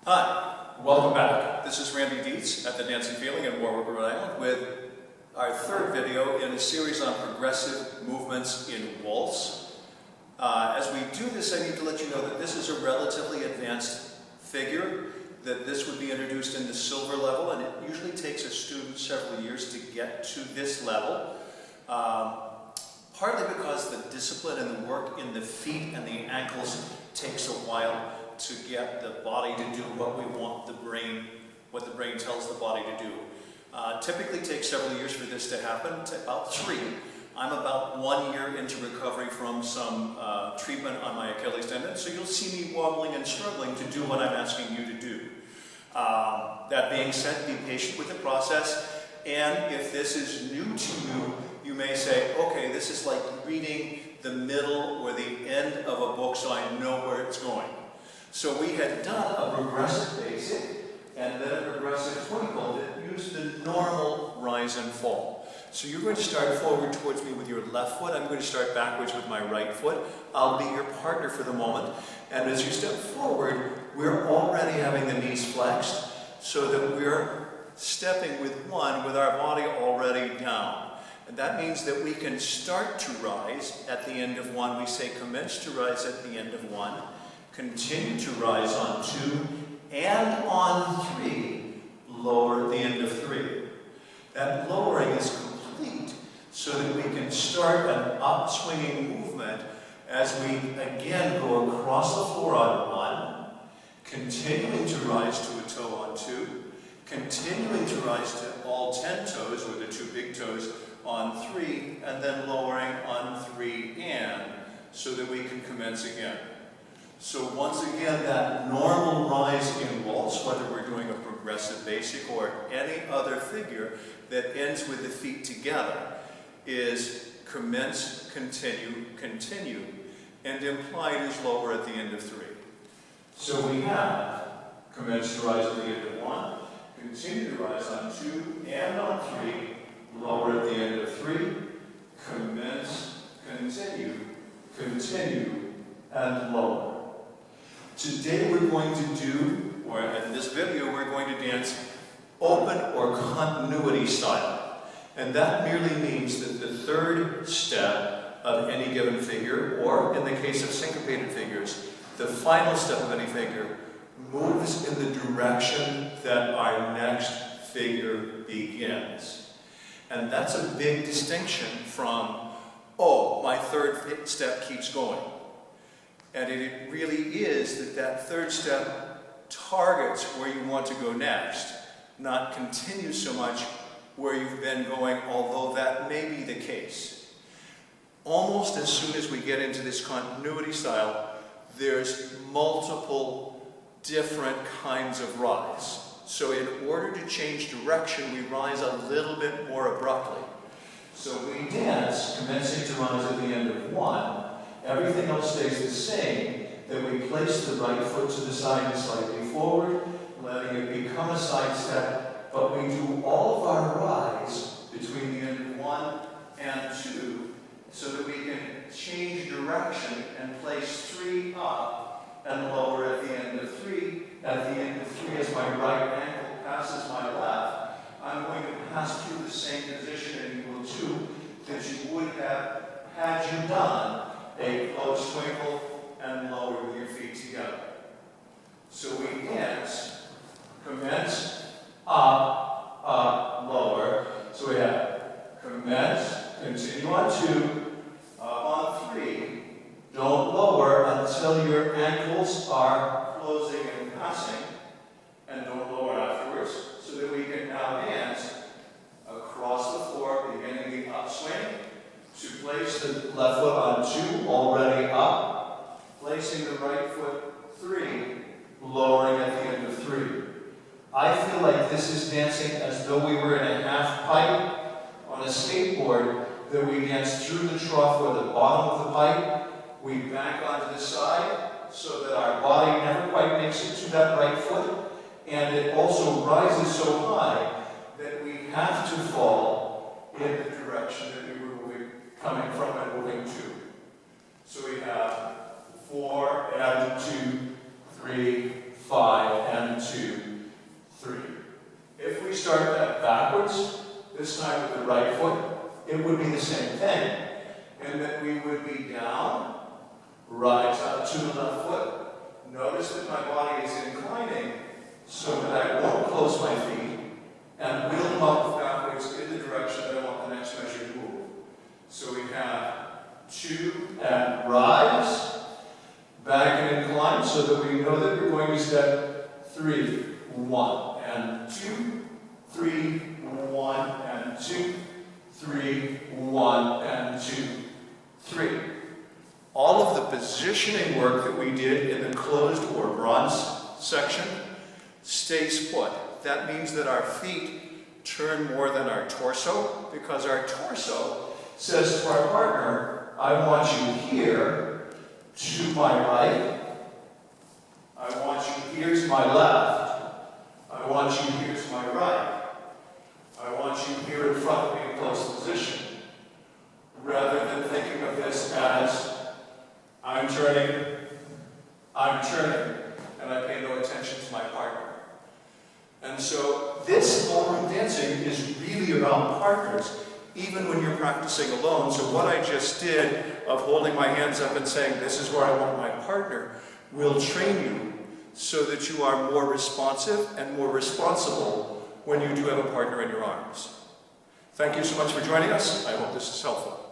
Hi, welcome back. This is Randy Dietz at the Dancing Feeling in Warwick, Rhode Island with our third video in a series on progressive movements in waltz. As we do this, I need to let you know that this is a relatively advanced figure, that this would be introduced in the silver level, and it usually takes a student several years to get to this level. Partly because the discipline and the work in the feet and the ankles takes a while to get the body to do what we want what the brain tells the body to do. Typically takes several years for this to happen, about 3. I'm about 1 year into recovery from some treatment on my Achilles tendon, so you'll see me wobbling and struggling to do what I'm asking you to do. That being said, be patient with the process, and if this is new to you, you may say, okay, this is like reading the middle or the end of a book so I know where it's going. So we had done a progressive basic and then a progressive twinkle that used the normal rise and fall. So you're going to start forward towards me with your left foot. I'm going to start backwards with my right foot. I'll be your partner for the moment. And as you step forward, we're already having the knees flexed so that we're stepping with one with our body already down. And that means that we can start to rise at the end of 1. We say commence to rise at the end of 1. Continue to rise on 2, and on 3, lower at the end of 3. That lowering is complete so that we can start an upswinging movement as we again go across the floor on 1, continuing to rise to a toe on 2, continuing to rise to all 10 toes, or the 2 big toes, on 3, and then lowering on 3 and, so that we can commence again. So once again, that normal rise in waltz, whether we're doing a progressive basic or any other figure that ends with the feet together, is commence, continue, continue, and implied is lower at the end of 3. So we have commence to rise at the end of 1, continue to rise on 2 and on 3, lower at the end of 3, commence, continue, continue, and lower. Today we're going to do, or in this video, we're going to dance open or continuity style. And that merely means that the third step of any given figure, or in the case of syncopated figures, the final step of any figure, moves in the direction that our next figure begins. And that's a big distinction from, oh, my third step keeps going. And it really is that third step targets where you want to go next, not continue so much where you've been going, although that may be the case. Almost as soon as we get into this continuity style, there's multiple different kinds of rise. So in order to change direction, we rise a little bit more abruptly. So we dance, commencing to rise at the end of 1. Everything else stays the same. Then we place the right foot to the side and slightly forward, letting it become a side step. But we do all of our rise between the end of 1 and 2 so that we can change direction and place 3 up and lower at the end of 3. At the end of 3, as my right ankle passes my left, I'm going to pass through the same position in equal 2 that you would have had you done a close twinkle and lower with your feet together. So we dance, commence, up, up, lower. So we have commence, continue on 2, up on 3. Don't lower until your ankles are closing and passing, and don't lower afterwards, so that we can now dance across the floor, beginning the upswing, to place the left foot on 2, already up, placing the right foot 3, lowering at the end of 3. I feel like this is dancing as though we were in a half pipe on a skateboard, that we dance through the trough or the bottom of the pipe, we back onto the side so that our body never quite makes it to that right foot, and it also rises so high that we have to fall in the direction that we were coming from and moving to. So we have 4 and 2, 3, 5 and 3. If we start that backwards, this time with the right foot, it would be the same thing. And then we would be down, rise up to the left foot. Notice that my body is inclining so that I won't close my feet and wheel them up backwards in the direction that I want the next measure to move. So we have 2 and rise, back and incline so that we know that we're going to step 3, 1 and 2, 3, 1 and 2, 3, 1 and 2, 3. All of the positioning work that we did in the closed or bronze section stays put. That means that our feet turn more than our torso, because our torso says to our partner, I want you here to my right, I want you here to my left, I want you here to my right, I want you here in front of me in close position, rather than thinking of this as I'm turning, and I pay no attention to my partner. And so this ballroom dancing is really about partners, even when you're practicing alone. So what I just did of holding my hands up and saying, this is where I want my partner, will train you so that you are more responsive and more responsible when you do have a partner in your arms. Thank you so much for joining us. I hope this is helpful.